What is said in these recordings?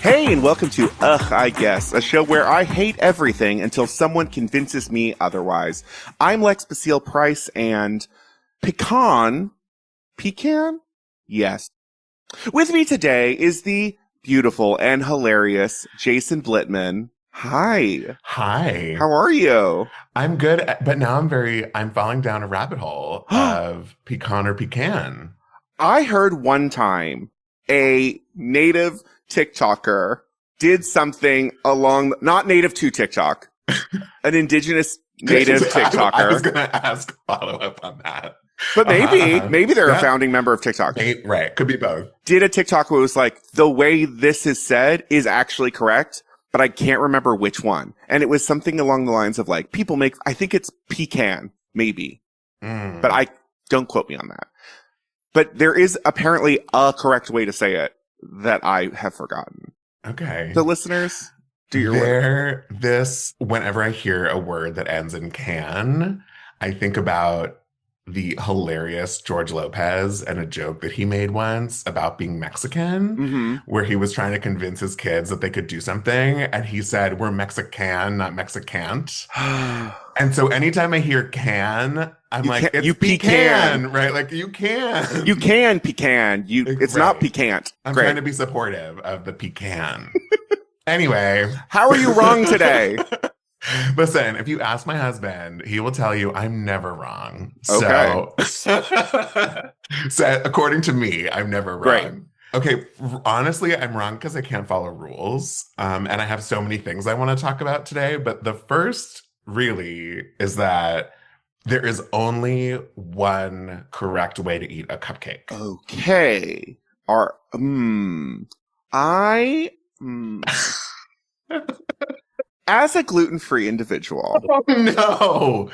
Hey, and welcome to I Guess, a show where I hate everything until someone convinces me otherwise. I'm Lex Basile Price, and Pecan? Yes. With me today is the beautiful and hilarious Jason Blitman. Hi. Hi. How are you? I'm good, but now I'm falling down a rabbit hole of pecan or pecan. I heard one time a native TikToker did something not native to TikTok, an indigenous native TikToker. I was going to ask follow up on that. But maybe they're a founding member of TikTok. Right. Could be both. Did a TikTok where it was like, the way this is said is actually correct, but I can't remember which one. And it was something along the lines of like, I think it's pecan, maybe. But don't quote me on that. But there is apparently a correct way to say it that I have forgotten. Okay. So listeners, do your work. Whenever I hear a word that ends in can, I think about the hilarious George Lopez and a joke that he made once about being Mexican, where he was trying to convince his kids that they could do something. And he said, we're Mexican, not Mexicant. And so anytime I hear can, I'm it's pecan, right? Like you can. You can pecan. It's right. Not piquant. I'm trying to be supportive of the pecan. Anyway. How are you wrong today? Listen, if you ask my husband, he will tell you I'm never wrong. Okay. So according to me, I'm never wrong. Great. Okay, honestly, I'm wrong because I can't follow rules. And I have so many things I want to talk about today. But the first really is that there is only one correct way to eat a cupcake. Okay. As a gluten-free individual. Oh, no,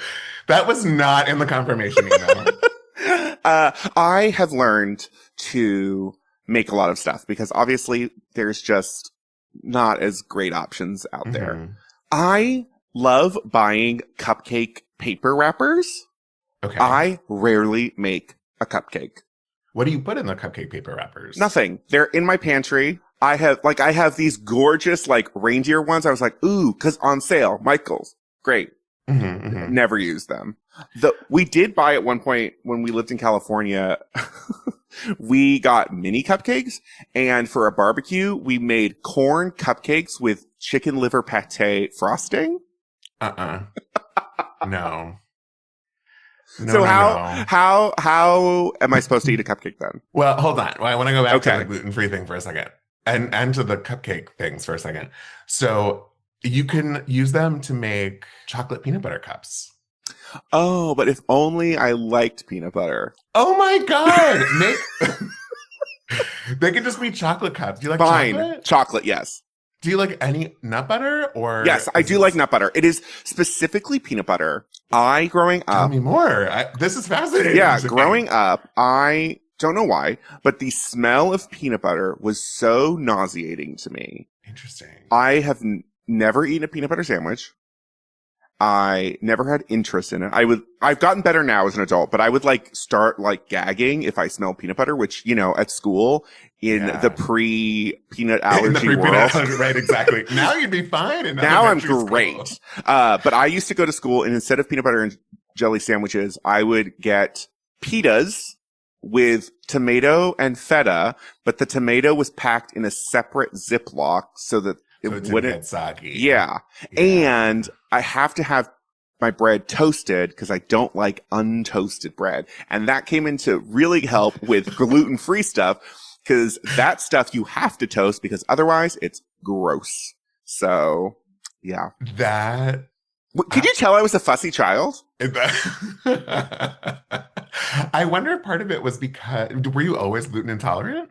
that was not in the confirmation email. I have learned to make a lot of stuff because obviously there's just not as great options out there. I love buying cupcake paper wrappers. Okay. I rarely make a cupcake. What do you put in the cupcake paper wrappers? Nothing. They're in my pantry. I have these gorgeous, reindeer ones. I was like, ooh, cause on sale, Michael's. Great. Never used them. We did buy at one point when we lived in California, we got mini cupcakes, and for a barbecue, we made corn cupcakes with chicken liver pate frosting. No. So how am I supposed to eat a cupcake then? Well, hold on. I want to go back to the gluten-free thing for a second. And to the cupcake things for a second. So you can use them to make chocolate peanut butter cups. Oh, but if only I liked peanut butter. Oh my God. They can just be chocolate cups. Do you like chocolate? Chocolate, yes. Do you like any nut butter or? Yes, I do like nut butter. It is specifically peanut butter. Growing up. Tell me more. This is fascinating. Yeah, growing up, I don't know why, but the smell of peanut butter was so nauseating to me. Interesting. I have never eaten a peanut butter sandwich. I never had interest in it. I've gotten better now as an adult, but I would start gagging if I smell peanut butter, which, at school in the pre-peanut allergy world. Right, exactly. Now you'd be fine. Now I'm great. But I used to go to school and instead of peanut butter and jelly sandwiches, I would get pitas with tomato and feta, but the tomato was packed in a separate Ziploc so that it wouldn't get soggy. Yeah. And I have to have my bread toasted because I don't like untoasted bread. And that came in to really help with gluten-free stuff because that stuff you have to toast because otherwise it's gross. So, yeah. Could you tell I was a fussy child? I wonder if part of it was because, were you always gluten intolerant?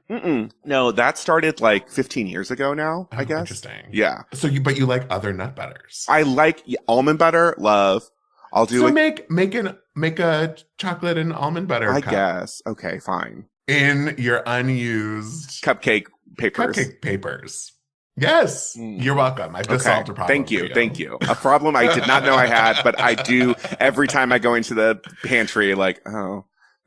No, that started 15 years ago now, I guess. Interesting. Yeah. But you like other nut butters. I like almond butter, love. I'll do make a chocolate and almond butter I cup. guess. Okay, fine. In your unused cupcake papers. Yes, you're welcome. I've just solved a problem. Thank you. A problem I did not know I had, but I do every time I go into the pantry, they're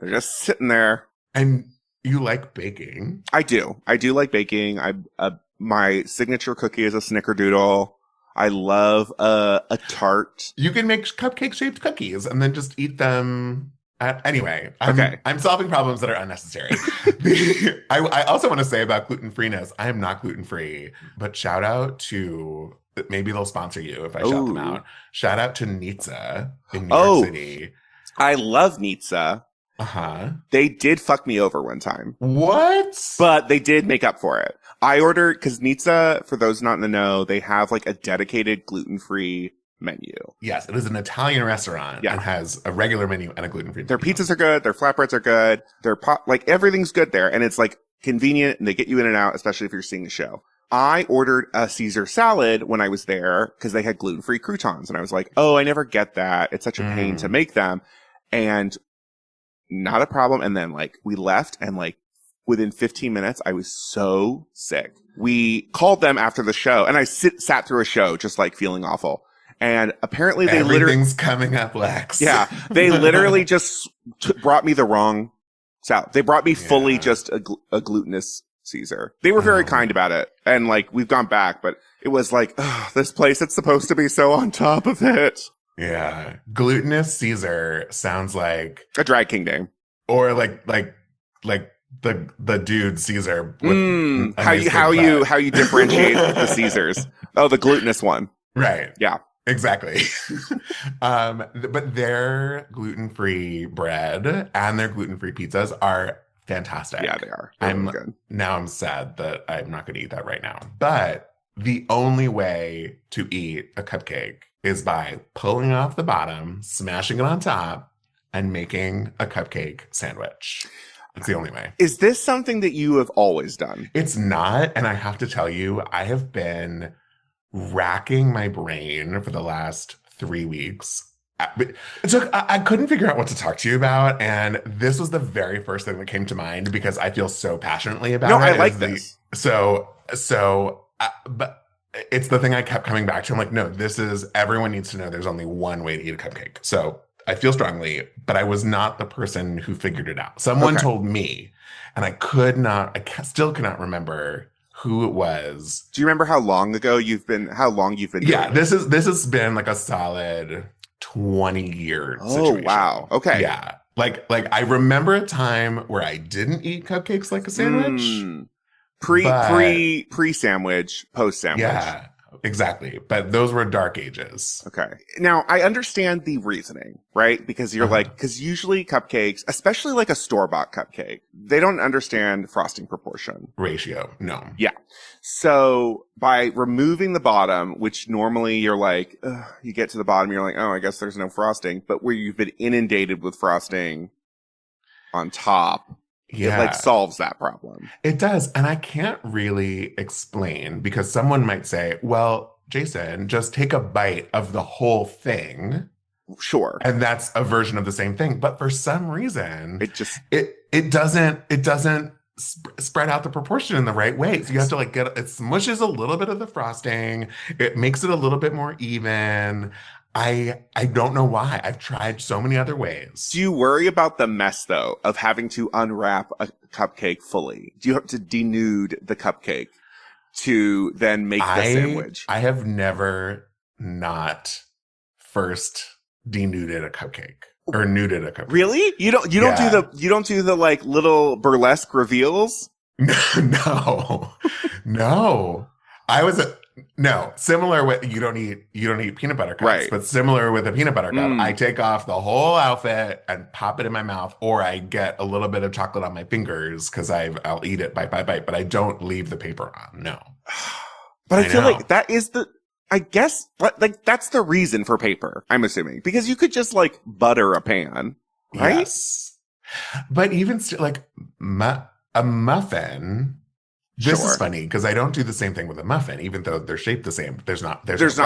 just sitting there. And you like baking? I do like baking. I'm a my signature cookie is a snickerdoodle. I love a tart. You can make cupcake shaped cookies and then just eat them. Anyway, Okay. I'm solving problems that are unnecessary. I also want to say about gluten-freeness, I am not gluten-free, but shout out to, maybe they'll sponsor you if I shout them out. Shout out to Nizza in New York City. I love Nizza. Uh-huh. They did fuck me over one time. What? But they did make up for it. I ordered, because Nizza, for those not in the know, they have like a dedicated gluten-free menu. Yes, it is an Italian restaurant and has a regular menu and a gluten-free menu. Their pizzas are good. Their flatbreads are good. Their like everything's good there. And it's like convenient and they get you in and out, especially if you're seeing a show. I ordered a Caesar salad when I was there because they had gluten-free croutons. And I was like, oh, I never get that. It's such a pain to make them. And not a problem. And then like we left and like within 15 minutes, I was so sick. We called them after the show and I sat through a show just like feeling awful. And apparently everything's coming up, Lex. Yeah. They literally just brought me the wrong salad. They brought me fully just a glutinous Caesar. They were very kind about it. And like, we've gone back, but it was like, oh, this place, it's supposed to be so on top of it. Yeah. Glutinous Caesar sounds like a drag king name. Or like the dude Caesar. With how you differentiate the Caesars. Oh, the glutinous one. Right. Yeah. Exactly. But their gluten-free bread and their gluten-free pizzas are fantastic. Yeah, they are. Good. Now I'm sad that I'm not going to eat that right now. But the only way to eat a cupcake is by pulling off the bottom, smashing it on top, and making a cupcake sandwich. It's the only way. Is this something that you have always done? It's not. And I have to tell you, I have been racking my brain for the last 3 weeks. So I couldn't figure out what to talk to you about. And this was the very first thing that came to mind because I feel so passionately about it. No, I like this. But it's the thing I kept coming back to. I'm like, no, everyone needs to know there's only one way to eat a cupcake. So I feel strongly, but I was not the person who figured it out. Someone told me, and I still cannot remember who it was. Do you remember how long you've been doing this has been like a solid 20-year situation. Oh, wow. Okay. Yeah. Like I remember a time where I didn't eat cupcakes like a sandwich. Pre-sandwich, post-sandwich. Yeah, exactly. But those were dark ages. Okay. Now, I understand the reasoning, right? Because you're because usually cupcakes, especially like a store-bought cupcake, they don't understand frosting proportion. Ratio. No. Yeah. So by removing the bottom, which normally you're like, you get to the bottom, you're like, oh, I guess there's no frosting. But where you've been inundated with frosting on top, it like solves that problem. It does. And I can't really explain because someone might say, well, Jason, just take a bite of the whole thing. Sure. And that's a version of the same thing. But for some reason, it doesn't spread out the proportion in the right way. So you have to like it smushes a little bit of the frosting. It makes it a little bit more even. I don't know why. I've tried so many other ways. Do you worry about the mess, though, of having to unwrap a cupcake fully? Do you have to denude the cupcake to then make the sandwich? I have never not first denuded a cupcake or nuded a cupcake. Really? You don't do the like little burlesque reveals? No. Similar with you don't eat peanut butter cups, right. But similar with a peanut butter cup, I take off the whole outfit and pop it in my mouth, or I get a little bit of chocolate on my fingers because I'll eat it bite by bite, but I don't leave the paper on. No. But I feel like that is that's the reason for paper, I'm assuming, because you could just like butter a pan, right? Yes. But even still, like a muffin. This is funny because I don't do the same thing with a muffin, even though they're shaped the same. There's no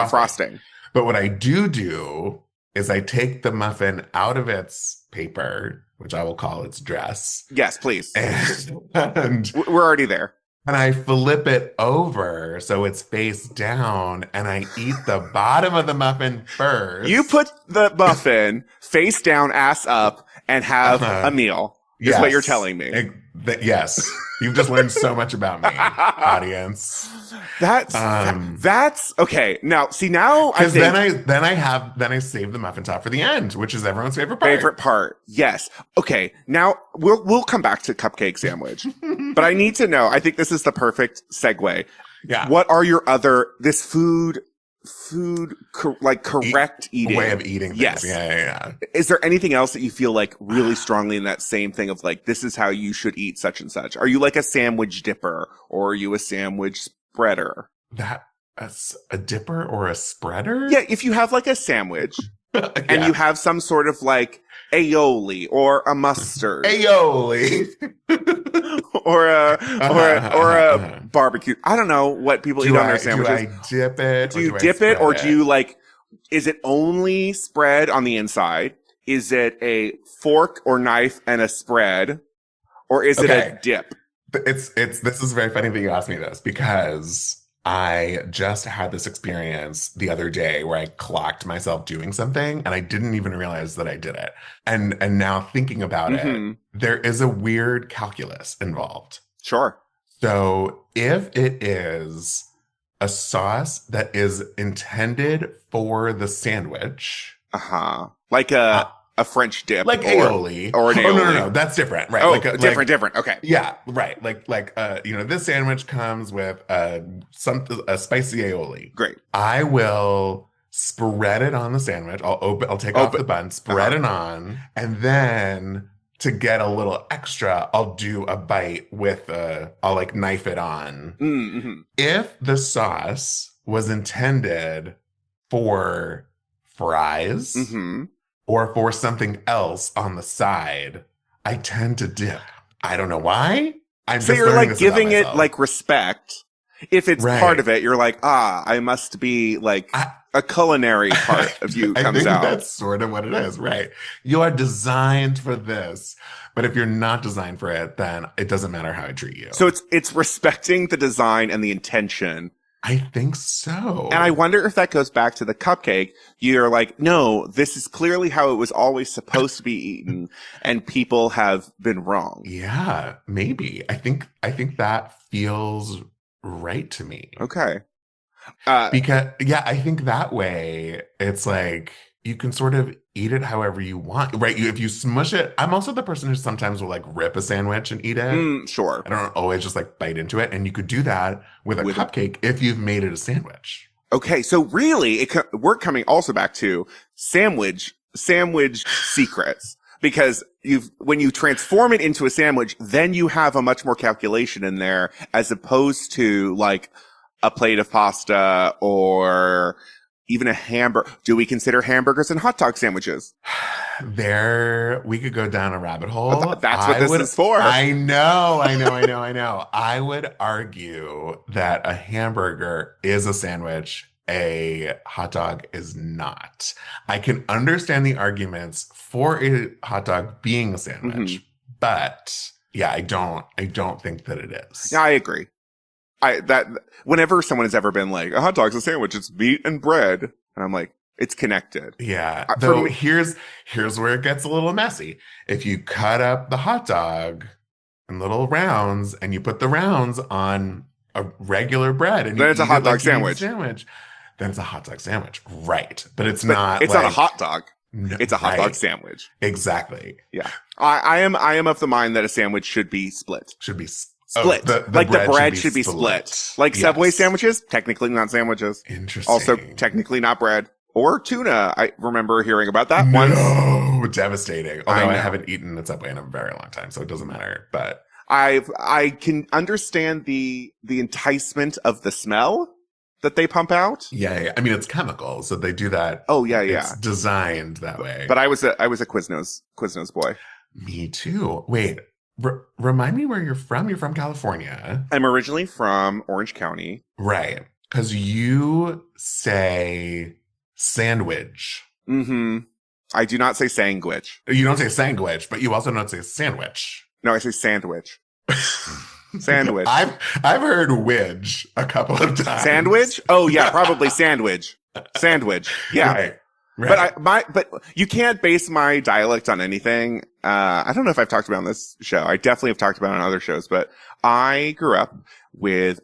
frosting. But what I do is I take the muffin out of its paper, which I will call its dress. Yes, please. And we're already there. And I flip it over so it's face down, and I eat the bottom of the muffin first. You put the muffin face down, ass up, and have a meal. Is what you're telling me. Yes, you've just learned so much about me, audience. That's okay. Now, see, now I Because think then I save the muffin top for the end, which is everyone's favorite part. favorite part. Yes. Okay. Now we'll come back to cupcake sandwich, but I need to know. I think this is the perfect segue. Yeah. What are your other correct eating way of eating things? Yes. Yeah. Is there anything else that you feel like really strongly in that same thing of like, this is how you should eat such and such? Are you like a sandwich dipper or are you a sandwich spreader? That's a dipper or a spreader? Yeah. If you have like a sandwich yeah. and you have some sort of like aioli or a mustard. Aioli. or a barbecue. I don't know what people eat on their sandwiches. Do I dip it? Do you dip it or do you like, is it only spread on the inside? Is it a fork or knife and a spread? Or is it a dip? This is very funny that you asked me this because I just had this experience the other day where I clocked myself doing something and I didn't even realize that I did it. And now thinking about it, there is a weird calculus involved. Sure. So if it is a sauce that is intended for the sandwich. Like a French dip. Like aioli. Or an aioli. Oh, no. That's different. Right. Oh, different. Okay. Yeah. Right. This sandwich comes with a spicy aioli. Great. I will spread it on the sandwich. I'll take off the bun, spread it on, and then to get a little extra, I'll do a bite I'll like knife it on. Mm-hmm. If the sauce was intended for fries, or for something else on the side, I tend to dip. I don't know why. So you're like giving it like respect. If it's part of it, you're like, I must be like a culinary part of you comes out. That's sort of what it is, right? You are designed for this. But if you're not designed for it, then it doesn't matter how I treat you. So it's respecting the design and the intention. I think so. And I wonder if that goes back to the cupcake. You're like, no, this is clearly how it was always supposed to be eaten, and people have been wrong. Yeah, maybe. I think that feels right to me. Okay. Because I think that way it's like you can sort of eat it however you want, right? If you smush it, I'm also the person who sometimes will like rip a sandwich and eat it. Sure. I don't always just like bite into it. And you could do that with a cupcake if you've made it a sandwich. Okay. So really, we're coming also back to sandwich secrets. Because when you transform it into a sandwich, then you have a much more calculation in there as opposed to like a plate of pasta or even a hamburger. Do we consider hamburgers and hot dog sandwiches? We could go down a rabbit hole. That's what this is for. I know. I would argue that a hamburger is a sandwich. A hot dog is not. I can understand the arguments for a hot dog being a sandwich, but yeah, I don't think that it is. Yeah, I agree. Whenever someone has ever been like, a hot dog's a sandwich, it's meat and bread. And I'm like, it's connected. Yeah. Though here's where it gets a little messy. If you cut up the hot dog in little rounds and you put the rounds on a regular bread and then it's a hot dog sandwich. Then it's a hot dog sandwich. Right. But it's not a hot dog. No, it's a hot dog sandwich. Exactly. Yeah. I am of the mind that a sandwich should be split. Split. The bread should be split. Like Subway sandwiches, technically not sandwiches. Interesting. Also, technically not bread. Or tuna. I remember hearing about that once. No, devastating. Although I haven't eaten at Subway in a very long time, so it doesn't matter. But I can understand the enticement of the smell that they pump out. Yeah. I mean, it's chemical, so they do that. Oh, yeah. It's designed that way. But I was a Quiznos boy. Me too. Wait. Remind me where you're from. You're from California. I'm originally from Orange County. Right. Because you say sandwich. I do not say sandwich. You don't say sandwich, but you also don't say sandwich. No, I say sandwich. Sandwich. I've heard widge a couple of times. Sandwich? Oh, yeah, probably sandwich. Sandwich. Yeah. Right. Right. But you can't base my dialect on anything. I don't know if I've talked about on this show. I definitely have talked about it on other shows, but I grew up with,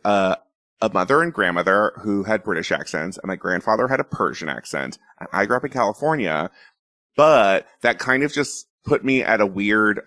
a mother and grandmother who had British accents, and my grandfather had a Persian accent. And I grew up in California, but that kind of just put me at a weird,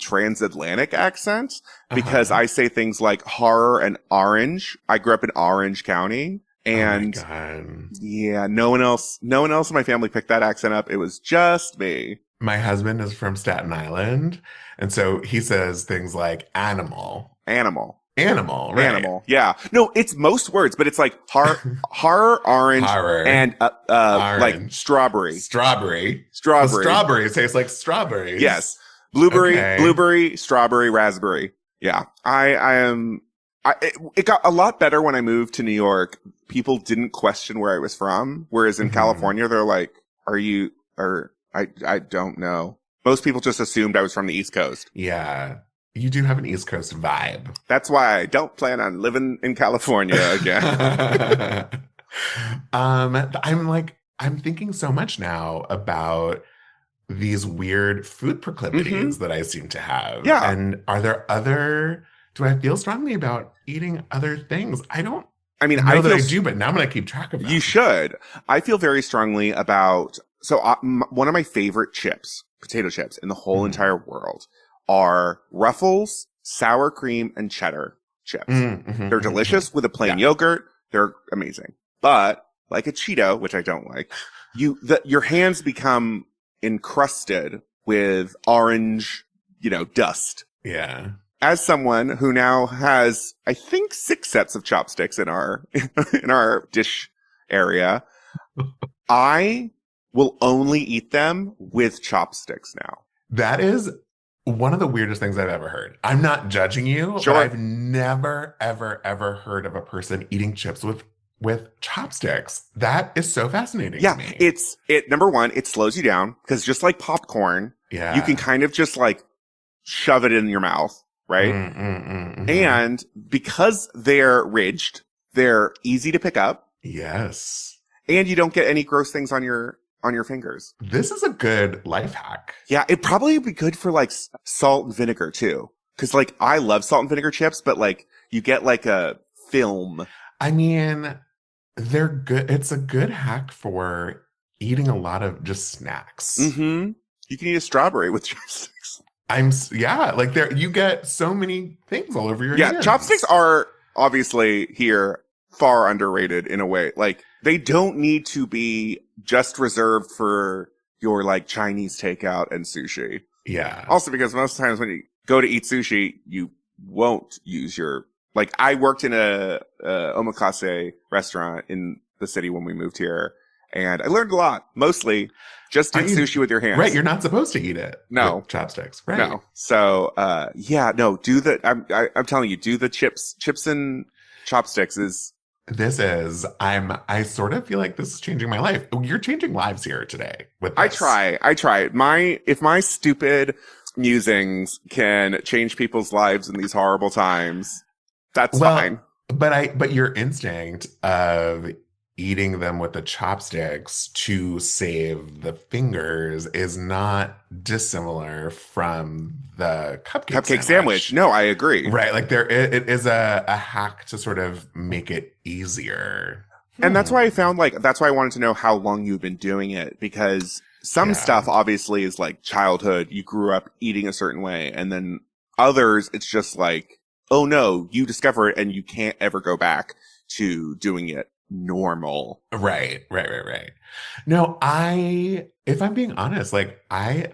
transatlantic accent because I say things like horror and orange. I grew up in Orange County. And oh my God. yeah, no one else in my family picked that accent up. It was just me. My husband is from Staten Island, and so he says things like animal. Animal. Animal, right? Animal. Yeah. No, it's most words, but it's like horror, orange, Horror. and Orange. like strawberry. Strawberry. Strawberry. Well, strawberry tastes like strawberries. Yes. Blueberry, Okay. blueberry, strawberry, raspberry. Yeah. It got a lot better when I moved to New York. People didn't question where I was from, whereas in California, they're like, I don't know. Most people just assumed I was from the East Coast. Yeah. You do have an East Coast vibe. That's why I don't plan on living in California again. I'm thinking so much now about these weird food proclivities that I seem to have. Yeah. And do I feel strongly about eating other things? I don't I mean, know that I do, but now I'm going to keep track of them. You should. I feel very strongly about, one of my favorite chips, potato chips in the whole entire world are Ruffles, sour cream, and cheddar chips. They're delicious with a plain yogurt. They're amazing. But like a Cheeto, which I don't like, your hands become encrusted with orange, dust. Yeah. As someone who now has, I think, 6 sets of chopsticks in our dish area, I will only eat them with chopsticks now. That is one of the weirdest things I've ever heard. I'm not judging you, Sure. but I've never, ever, ever heard of a person eating chips with chopsticks. That is so fascinating to me. Number one, it slows you down because just like popcorn, you can kind of just like shove it in your mouth, right? And because they're ridged, they're easy to pick up. Yes. And you don't get any gross things on your fingers. This is a good life hack. Yeah, it'd probably be good for like salt and vinegar too. Cause like I love salt and vinegar chips, but like you get like a film. I mean, they're good. It's a good hack for eating a lot of just snacks. You can eat a strawberry with chopsticks. You get so many things all over your hands. Yeah, chopsticks are obviously here far underrated in a way. Like they don't need to be just reserved for your like Chinese takeout and sushi. Yeah. Also because most times when you go to eat sushi, you won't use like I worked in a omakase restaurant in the city when we moved here, and I learned a lot. Mostly just eat sushi with your hands. Right, you're not supposed to eat it with chopsticks. Right. No. So I'm telling you, do the chips and chopsticks is I sort of feel like this is changing my life. You're changing lives here today with this. I try. If my stupid musings can change people's lives in these horrible times, that's fine. But your instinct of eating them with the chopsticks to save the fingers is not dissimilar from the cupcake sandwich. No, I agree. Right. Like it is a hack to sort of make it easier. And that's why I wanted to know how long you've been doing it, because some stuff obviously is like childhood. You grew up eating a certain way, and then others, it's just like, oh no, you discover it and you can't ever go back to doing it normal. Right. No, if I'm being honest, like I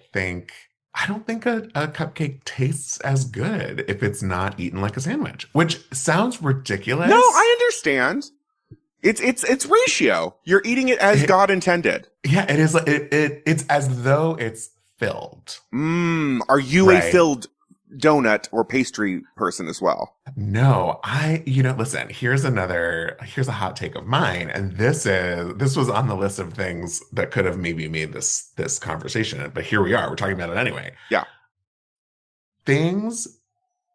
don't think a cupcake tastes as good if it's not eaten like a sandwich, which sounds ridiculous. No, I understand. It's ratio. You're eating it as God intended. Yeah, it is. It's as though it's filled. Are you a filled donut or pastry person as well? No, listen, here's a hot take of mine. And this was on the list of things that could have maybe made this conversation. But here we are. We're talking about it anyway. Yeah. Things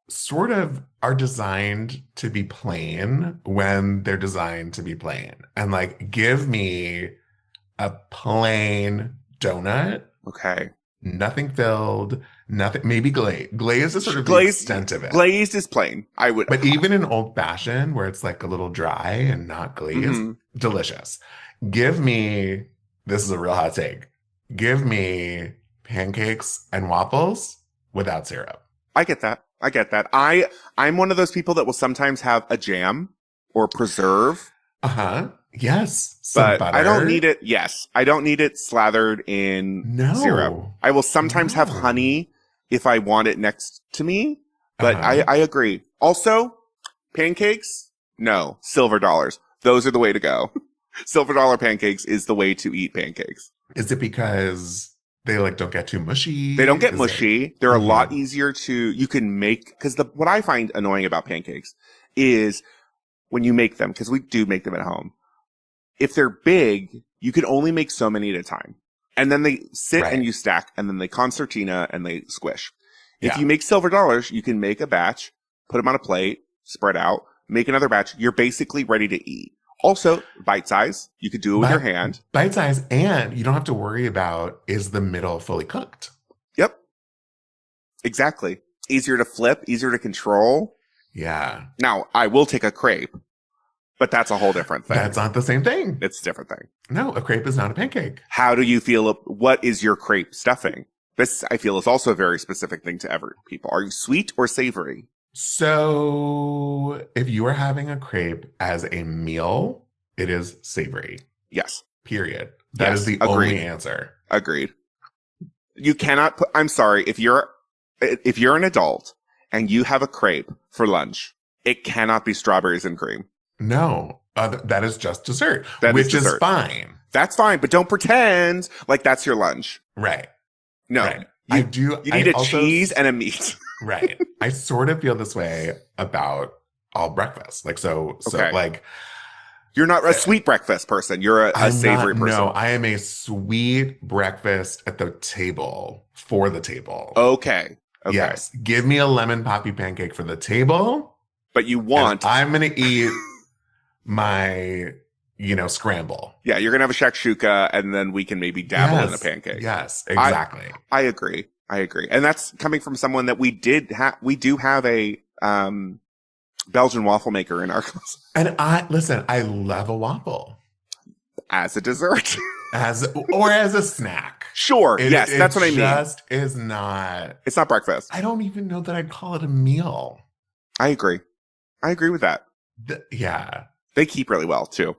sort of are designed to be plain when they're designed to be plain. And like, give me a plain donut. Okay. Nothing filled, nothing, maybe glazed. Glazed is sort of the extent of it. Glazed is plain. I would. But even in old fashioned, where it's like a little dry and not glazed, delicious. Give me, this is a real hot take. Give me pancakes and waffles without syrup. I get that. I'm one of those people that will sometimes have a jam or preserve. Yes. But butter. I don't need it. Yes. I don't need it slathered in syrup. I will sometimes have honey if I want it next to me. But I agree. Also, pancakes? No. Silver dollars. Those are the way to go. Silver dollar pancakes is the way to eat pancakes. Is it because they like don't get too mushy? They don't get mushy. They're a lot easier you can make, because what I find annoying about pancakes is when you make them, because we do make them at home. If they're big, you can only make so many at a time. And then they sit and you stack, and then they concertina and they squish. If you make silver dollars, you can make a batch, put them on a plate, spread out, make another batch. You're basically ready to eat. Also, bite size. You could do it with your hand. Bite size, and you don't have to worry about, is the middle fully cooked? Yep. Exactly. Easier to flip, easier to control. Yeah. Now, I will take a crepe. But that's a whole different thing. That's not the same thing. It's a different thing. No, a crepe is not a pancake. How do you feel? What is your crepe stuffing? This, I feel, is also a very specific thing to every people. Are you sweet or savory? So, if you are having a crepe as a meal, it is savory. Yes. Period. That is the only answer. Agreed. You cannot put, I'm sorry, if you're an adult and you have a crepe for lunch, it cannot be strawberries and cream. No, that is just dessert, which is fine. That's fine, but don't pretend like that's your lunch. Right. No. Right. You need a cheese and a meat. Right. I sort of feel this way about all breakfast. Like, so like. You're not a sweet breakfast person. You're a savory person. No, I am a sweet breakfast at the table, for the table. Okay. Yes. Give me a lemon poppy pancake for the table. But you want. I'm going to eat my, scramble. Yeah, you're going to have a shakshuka, and then we can maybe dabble in a pancake. Yes, exactly. I agree. And that's coming from someone that we do have a Belgian waffle maker in our house. And I love a waffle. As a dessert. Or as a snack. Sure, yes, that's what I mean. It's not breakfast. I don't even know that I'd call it a meal. I agree with that. Yeah. They keep really well too.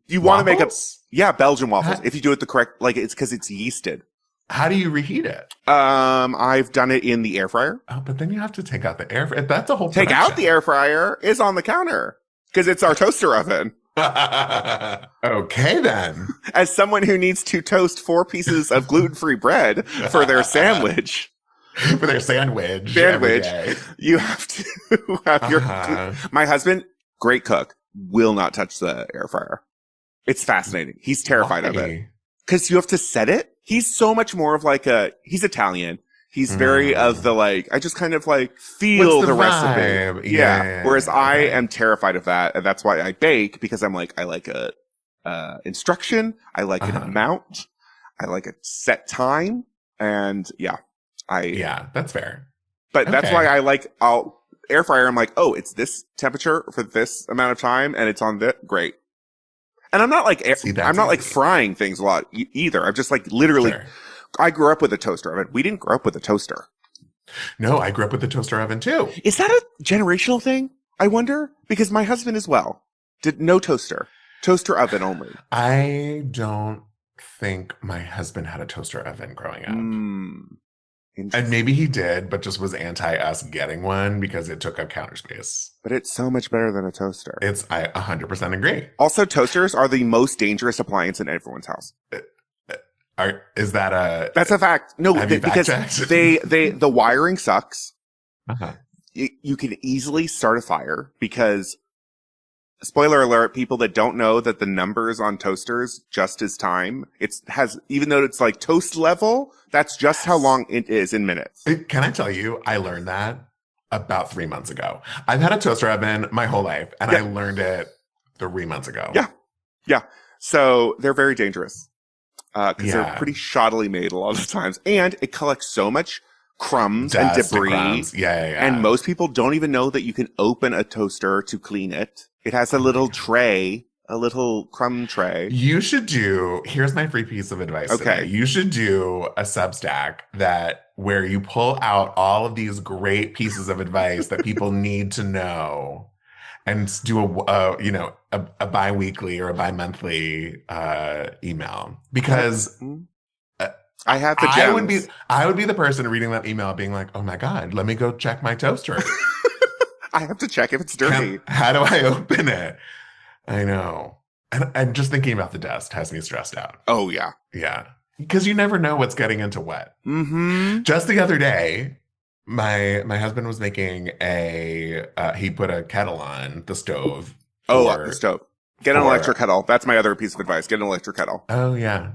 You want to make Belgian waffles. If you do it the correct, like it's because it's yeasted. How do you reheat it? I've done it in the air fryer. Oh, but then you have to take out the air fryer. That's a whole Take out the air fryer is on the counter because it's our toaster oven. Okay, then. As someone who needs to toast 4 pieces of gluten-free bread for their sandwich. For their sandwich. You have to have your. My husband, great cook, will not touch the air fryer. It's fascinating. He's terrified of it because you have to set it. He's so much more of he's Italian. He's very of the I just kind of feel the recipe. Yeah. Whereas I am terrified of that. And that's why I bake, because I'm I like a instruction. I like an amount. I like a set time. And that's fair. But that's why I'll air fryer. I'm it's this temperature for this amount of time, and it's on this. Great. And I'm not I'm not frying things a lot either. I'm just literally. Sure. I grew up with a toaster oven. We didn't grow up with a toaster. No, I grew up with a toaster oven too. Is that a generational thing? I wonder, because my husband as well did no toaster oven only. I don't think my husband had a toaster oven growing up. And maybe he did, but just was anti us getting one because it took up counter space. But it's so much better than a toaster. I 100% agree. Also, toasters are the most dangerous appliance in everyone's house. That's a fact. No, because the wiring sucks. You can easily start a fire because, spoiler alert, people that don't know that the numbers on toasters just is time. Even though it's toast level, that's just how long it is in minutes. Can I tell you, I learned that about 3 months ago. I've had a toaster oven my whole life, and I learned it 3 months ago. Yeah. So they're very dangerous. Because they're pretty shoddily made a lot of the times. And it collects so much crumbs and debris. Crumbs. Yeah. And most people don't even know that you can open a toaster to clean it. It has a little tray, a little crumb tray. Here's my free piece of advice today. You should do a Substack where you pull out all of these great pieces of advice that people need to know. And do a bi-weekly or a bi-monthly email, because I have the gems. I would be the person reading that email being like, oh my God, let me go check my toaster. I have to check if it's dirty. How do I open it? I know. And just thinking about the dust has me stressed out. Oh yeah. Yeah. Because you never know what's getting into what. Mm-hmm. Just the other day, my husband was making he put a kettle on the stove. The stove. Get an electric kettle. That's my other piece of advice. Get an electric kettle. Oh yeah.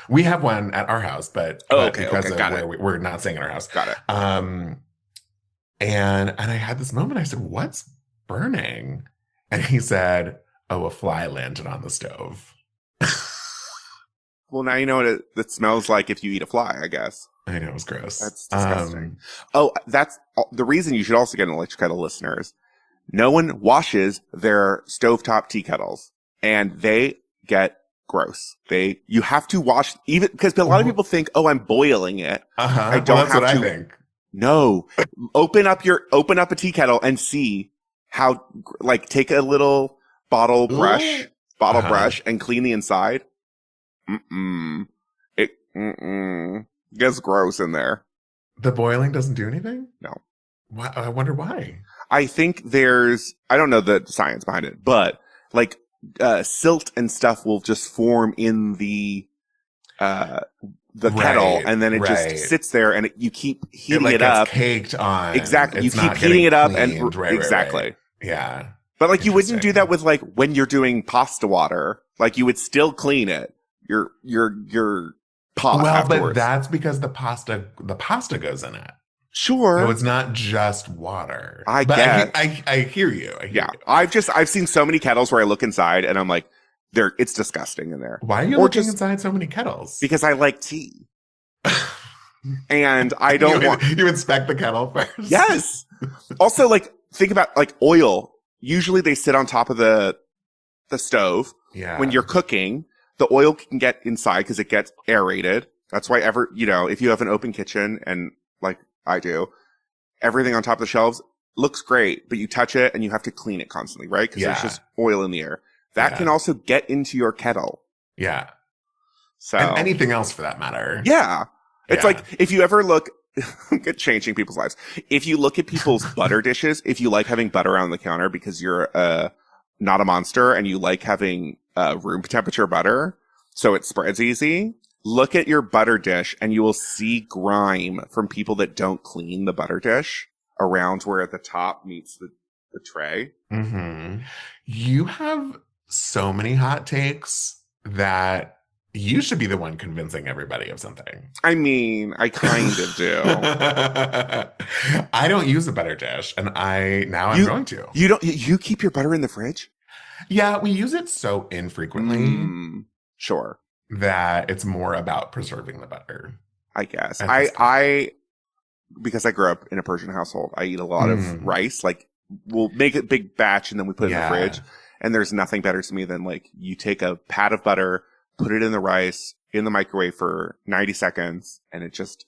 We have one at our house, but because of where we're not staying at our house. Got it. And I had this moment. I said, "What's burning?" And he said, "Oh, a fly landed on the stove." Well, now you know what it smells like if you eat a fly, I guess. I know, it was gross. That's disgusting. That's the reason you should also get an electric kettle, listeners. No one washes their stovetop tea kettles, and they get gross. You have to wash, even because a lot of people think, "Oh, I'm boiling it." I don't that's have what to. I think. No, open up a tea kettle and see how. Like, take a little bottle brush, and clean the inside. It gets gross in there. The boiling doesn't do anything? No. Why? I wonder why. I think I don't know the science behind it, but like silt and stuff will just form in the kettle, and then it just sits there, and you keep heating it up. Caked on. Exactly. You keep heating it up, and exactly. Right. Yeah. But like you wouldn't do that with like when you're doing pasta water. Like you would still clean it. Your pot afterwards. But that's because the pasta goes in it. Sure. So it's not just water. I hear you. I've seen so many kettles where I look inside and I'm like, it's disgusting in there. Why are you looking inside so many kettles? Because I like tea. And I don't you inspect the kettle first? Yes. Also, like, think about like oil. Usually they sit on top of the stove. Yeah. When you're cooking, the oil can get inside because it gets aerated. That's why if you have an open kitchen, and like I do, everything on top of the shelves looks great, but you touch it and you have to clean it constantly, right? Because there's just oil in the air. That can also get into your kettle. Yeah. So. And anything else for that matter. Yeah. It's like, if you ever look, at changing people's lives. If you look at people's butter dishes, if you like having butter on the counter because you're not a monster and you like having room temperature butter, so it spreads easy, look at your butter dish and you will see grime from people that don't clean the butter dish around where the top meets the tray. Mm-hmm. You have so many hot takes that you should be the one convincing everybody of something. I mean, I kind of do. I don't use a butter dish, and I'm going to. You keep your butter in the fridge? Yeah, we use it so infrequently. Sure. That it's more about preserving the butter. I guess. Because I grew up in a Persian household, I eat a lot of rice. Like, we'll make a big batch and then we put it in the fridge. And there's nothing better to me than like you take a pat of butter, put it in the rice in the microwave for 90 seconds, and it's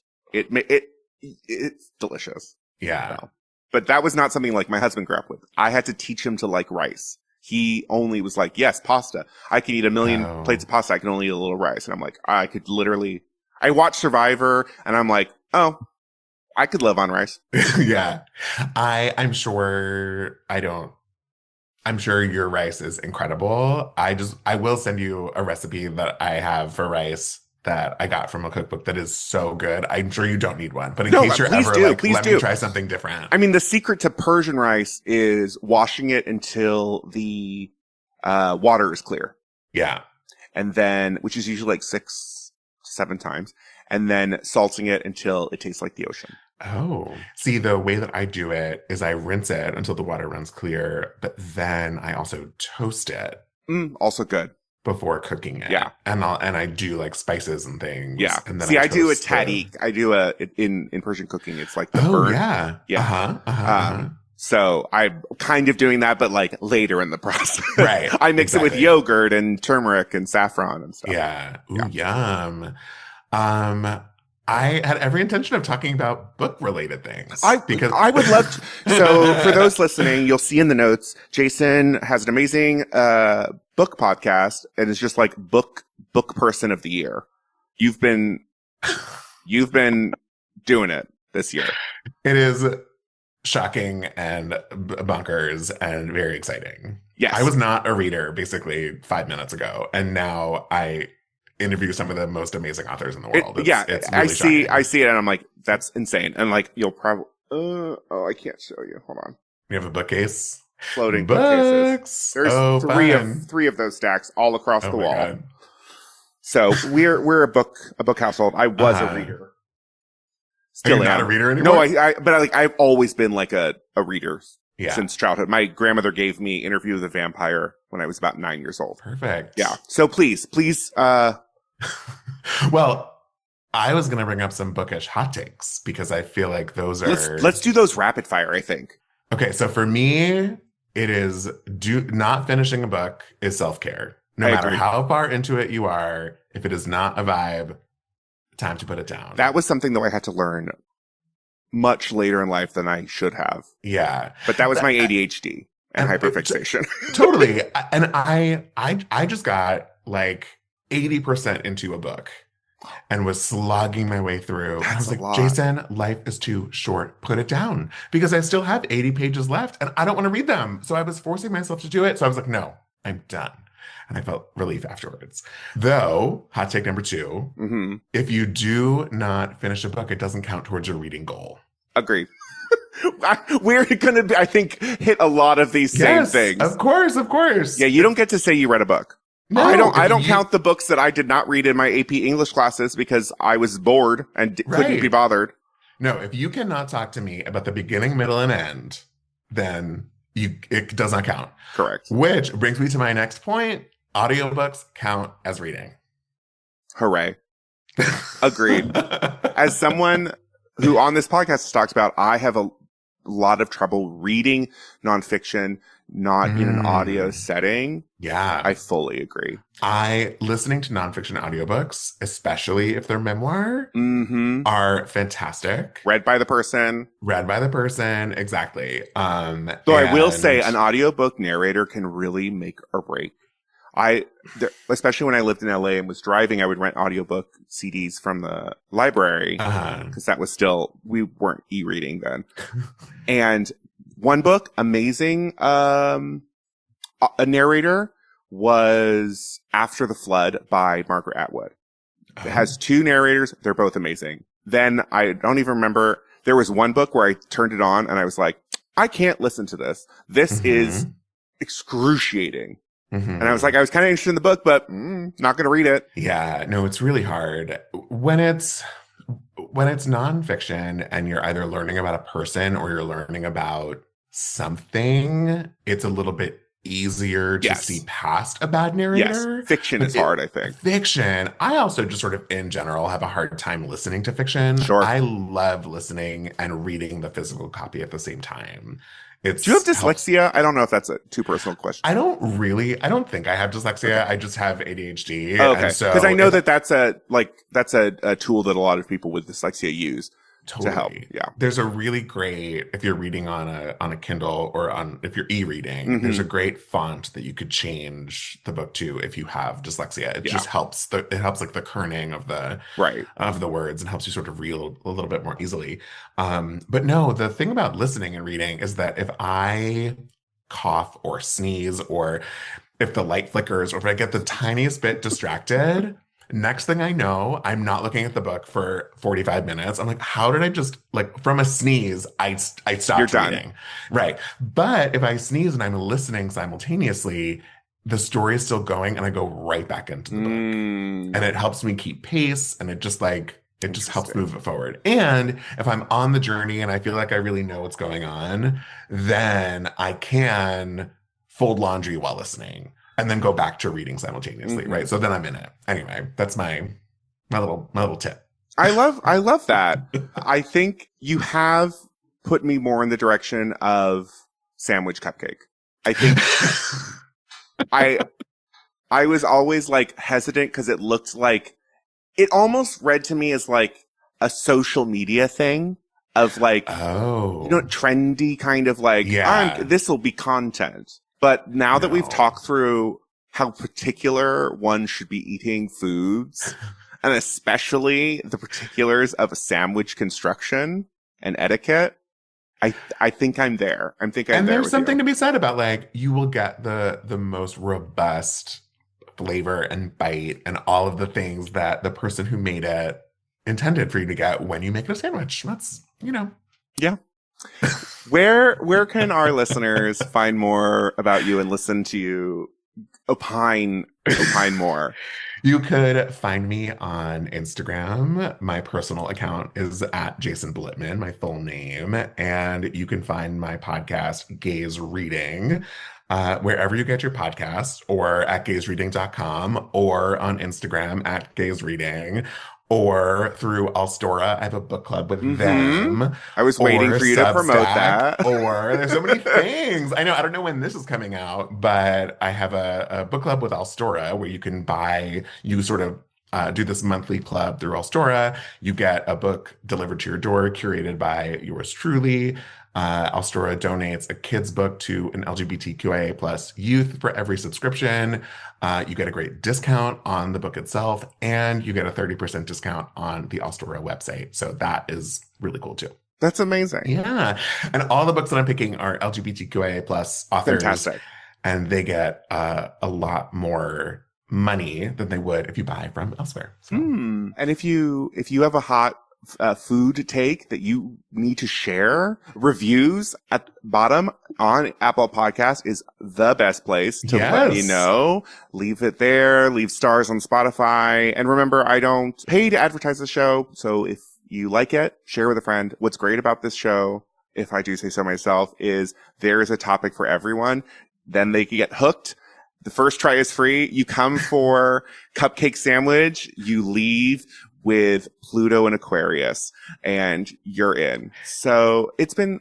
delicious. Yeah. You know? But that was not something like my husband grew up with. I had to teach him to like rice. He only was like, yes, pasta. I can eat a million plates of pasta. I can only eat a little rice. And I'm like, I watched Survivor and I'm like, oh, I could live on rice. Yeah. I'm sure your rice is incredible. I will send you a recipe that I have for rice that I got from a cookbook that is so good. I'm sure you don't need one, but in case you're ever let me try something different. I mean, the secret to Persian rice is washing it until the water is clear. Yeah. And then, which is usually like 6 to 7 times, and then salting it until it tastes like the ocean. Oh, see, the way that I do it is I rinse it until the water runs clear, but then I also toast it. Also good. before cooking it. Yeah. And I do like spices and things. Yeah. And then See, I do a toast tahdig. I do in Persian cooking. It's like the Oh, burnt. yeah. Yeah. Uh-huh. So I'm kind of doing that, but like later in the process. Right. I mix it with yogurt and turmeric and saffron and stuff. Yeah. Ooh, yum. I had every intention of talking about book-related things. Because I would love to. So for those listening, you'll see in the notes, Jason has an amazing book podcast, and it's just like book person of the year. You've been doing it this year. It is shocking and bonkers and very exciting. Yes. I was not a reader basically 5 minutes ago, and now I interview some of the most amazing authors in the world. It's really shocking. I see it, and I'm like, that's insane. And like, you'll probably, I can't show you. Hold on. We have a bookcase. Floating books. There's three of those stacks all across the wall. God. So we're a book household. I was a reader. Still not a reader anymore? No, but I've always been like a reader since childhood. My grandmother gave me Interview with the Vampire when I was about 9 years old. Perfect. Yeah. So please. Well, I was going to bring up some bookish hot takes because I feel like those are. Let's do those rapid fire, I think. Okay. So for me, it is not finishing a book is self-care. No matter how far into it you are, if it is not a vibe, time to put it down. That was something that I had to learn much later in life than I should have. Yeah. But that was my ADHD and hyperfixation. Totally. And I just got like 80% into a book and was slogging my way through. I was like, Jason, life is too short. Put it down. Because I still have 80 pages left and I don't want to read them. So I was forcing myself to do it. So I was like, no, I'm done. And I felt relief afterwards. Though, hot take number 2, if you do not finish a book, it doesn't count towards your reading goal. Agreed. We're going to, I think, hit a lot of these same things. Of course. Yeah, you don't get to say you read a book. No, I don't count the books that I did not read in my AP English classes because I was bored and couldn't be bothered. No, if you cannot talk to me about the beginning, middle, and end, then it does not count. Correct. Which brings me to my next point. Audiobooks count as reading. Hooray. Agreed. As someone who on this podcast has talked about, I have a lot of trouble reading nonfiction, not in an audio setting. Yeah. I fully agree. Listening to nonfiction audiobooks, especially if they're memoir, are fantastic. Read by the person. Exactly. Though I will say an audiobook narrator can really make or break. Especially when I lived in LA and was driving, I would rent audiobook CDs from the library because that was we weren't e-reading then. And one book, amazing, a narrator was After the Flood by Margaret Atwood. It has 2 narrators. They're both amazing. Then I don't even remember. There was one book where I turned it on and I was like, I can't listen to this. This is excruciating. And I was like, I was kind of interested in the book, but not going to read it. Yeah, no, it's really hard. When it's nonfiction and you're either learning about a person or you're learning about something, it's a little bit easier to see past a bad narrator. Yes, fiction is hard, I think. Fiction. I also just sort of in general have a hard time listening to fiction. Sure. I love listening and reading the physical copy at the same time. Do you have dyslexia? I don't know if that's a too personal question. I don't think I have dyslexia. Okay. I just have ADHD. Oh, okay. Because I know that's a tool that a lot of people with dyslexia use to help. Yeah. There's a really great, if you're reading on a Kindle or if you're e-reading, there's a great font that you could change the book to if you have dyslexia. It just helps like the kerning of the words and helps you sort of read a little bit more easily. But no, the thing about listening and reading is that if I cough or sneeze or if the light flickers or if I get the tiniest bit distracted, next thing I know, I'm not looking at the book for 45 minutes. I'm like, how did I just, like, from a sneeze, I stopped reading. Right. But if I sneeze and I'm listening simultaneously, the story is still going and I go right back into the book. And it helps me keep pace and it just helps move it forward. And if I'm on the journey and I feel like I really know what's going on, then I can fold laundry while listening. and then go back to reading simultaneously, right? So then I'm in it. Anyway, that's my little tip. I love that. I think you have put me more in the direction of sandwich cupcake. I think I was always like hesitant because it looked like it almost read to me as like a social media thing of like, trendy kind of like, this will be content. But now that we've talked through how particular one should be eating foods, and especially the particulars of a sandwich construction and etiquette, I think I'm there. I'm there. And there's something to be said about like, you will get the most robust flavor and bite and all of the things that the person who made it intended for you to get when you make it a sandwich. That's, Yeah. Where can our listeners find more about you and listen to you opine more? You could find me on Instagram. My personal account is at Jason Blitman, my full name. And you can find my podcast, Gaze Reading, wherever you get your podcast, or at gazereading.com, or on Instagram at Gaze Reading, or through Alstora. I have a book club with them. I was waiting for you to promote that. Or there's so many things. I know, I don't know when this is coming out, but I have a book club with Alstora where you sort of do this monthly club through Alstora. You get a book delivered to your door, curated by yours truly. Alstora donates a kid's book to an LGBTQIA plus youth for every subscription. You get a great discount on the book itself, and you get a 30% discount on the Alstora website. So that is really cool too. That's amazing. Yeah. And all the books that I'm picking are LGBTQIA plus authors. Fantastic. And they get a lot more money than they would if you buy from elsewhere. So. And if you have a hot food take that you need to share, reviews at bottom on Apple Podcasts is the best place to let me know. Leave it there, leave stars on Spotify. And remember, I don't pay to advertise the show. So if you like it, share with a friend. What's great about this show, if I do say so myself, is there is a topic for everyone. Then they can get hooked. The first try is free. You come for cupcake sandwich, you leave with Pluto and Aquarius, and you're in. So it's been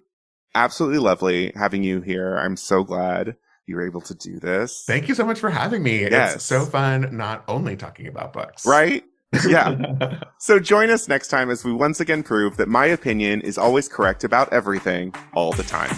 absolutely lovely having you here. I'm so glad you were able to do this. Thank you so much for having me. Yes. It's so fun not only talking about books. Right? Yeah. So join us next time as we once again prove that my opinion is always correct about everything all the time.